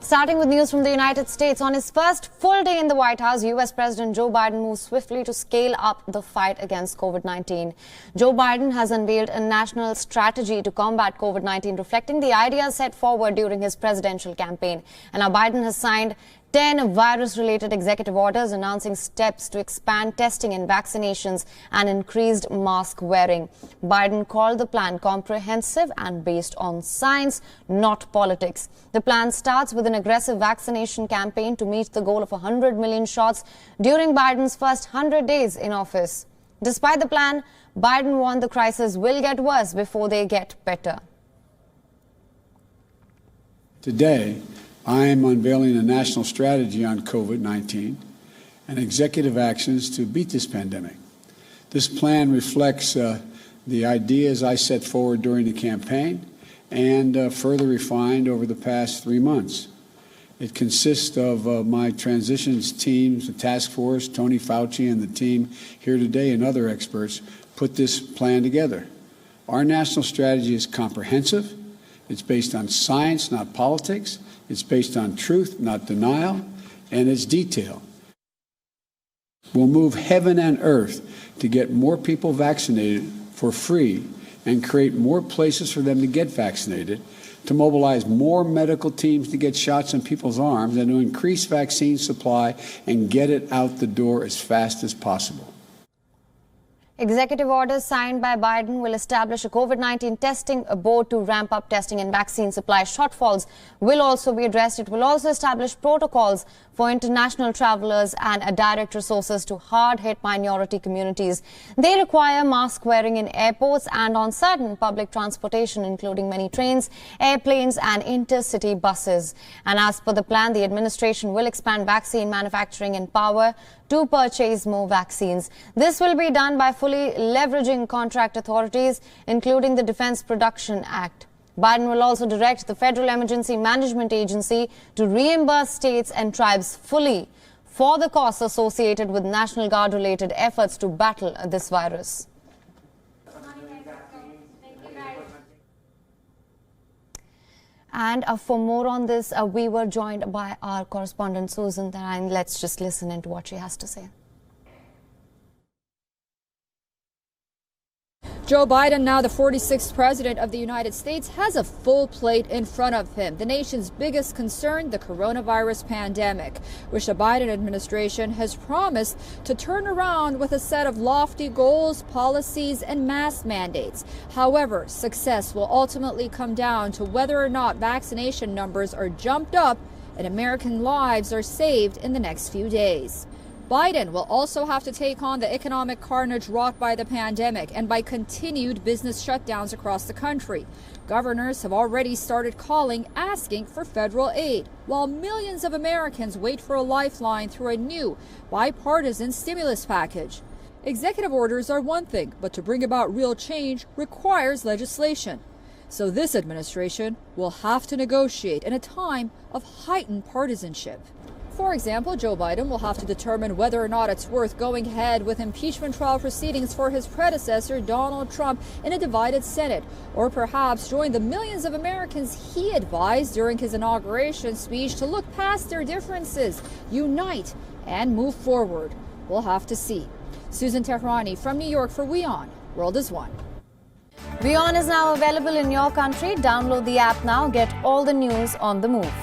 Starting with news from the United States, on his first full day in the White House, U.S. President Joe Biden moved swiftly to scale up the fight against COVID-19. Joe Biden has unveiled a national strategy to combat COVID-19, reflecting the ideas set forward during his presidential campaign. And now Biden has signed 10 virus-related executive orders announcing steps to expand testing and vaccinations and increased mask wearing. Biden called the plan comprehensive and based on science, not politics. The plan starts with an aggressive vaccination campaign to meet the goal of 100 million shots during Biden's first 100 days in office. Despite the plan, Biden warned the crisis will get worse before they get better. Today, I am unveiling a national strategy on COVID-19 and executive actions to beat this pandemic. This plan reflects the ideas I set forward during the campaign and further refined over the past 3 months. It consists of my transitions teams, the task force, Tony Fauci and the team here today and other experts put this plan together. Our national strategy is comprehensive. It's based on science, not politics. It's based on truth, not denial, and it's detailed. We'll move heaven and earth to get more people vaccinated for free and create more places for them to get vaccinated, to mobilize more medical teams to get shots in people's arms, and to increase vaccine supply and get it out the door as fast as possible. Executive orders signed by Biden will establish a COVID-19 testing board to ramp up testing and vaccine supply. Shortfalls will also be addressed. It will also establish protocols for international travelers and direct resources to hard-hit minority communities. They require mask wearing in airports and on certain public transportation, including many trains, airplanes and intercity buses. And as per the plan, the administration will expand vaccine manufacturing and power to purchase more vaccines. This will be done by fully leveraging contract authorities, including the Defense Production Act. Biden will also direct the Federal Emergency Management Agency to reimburse states and tribes fully for the costs associated with National Guard-related efforts to battle this virus. And for more on this, we were joined by our correspondent Susan Tarain. Let's just listen into what she has to say. Joe Biden, now the 46th president of the United States, has a full plate in front of him. The nation's biggest concern, the coronavirus pandemic, which the Biden administration has promised to turn around with a set of lofty goals, policies, and mask mandates. However, success will ultimately come down to whether or not vaccination numbers are jumped up and American lives are saved in the next few days. Biden will also have to take on the economic carnage wrought by the pandemic and by continued business shutdowns across the country. Governors have already started calling, asking for federal aid, while millions of Americans wait for a lifeline through a new bipartisan stimulus package. Executive orders are one thing, but to bring about real change requires legislation. So this administration will have to negotiate in a time of heightened partisanship. For example, Joe Biden will have to determine whether or not it's worth going ahead with impeachment trial proceedings for his predecessor, Donald Trump, in a divided Senate, or perhaps join the millions of Americans he advised during his inauguration speech to look past their differences, unite, and move forward. We'll have to see. Susan Tehrani from New York for WION. World is One. WION is now available in your country. Download the app now. Get all the news on the move.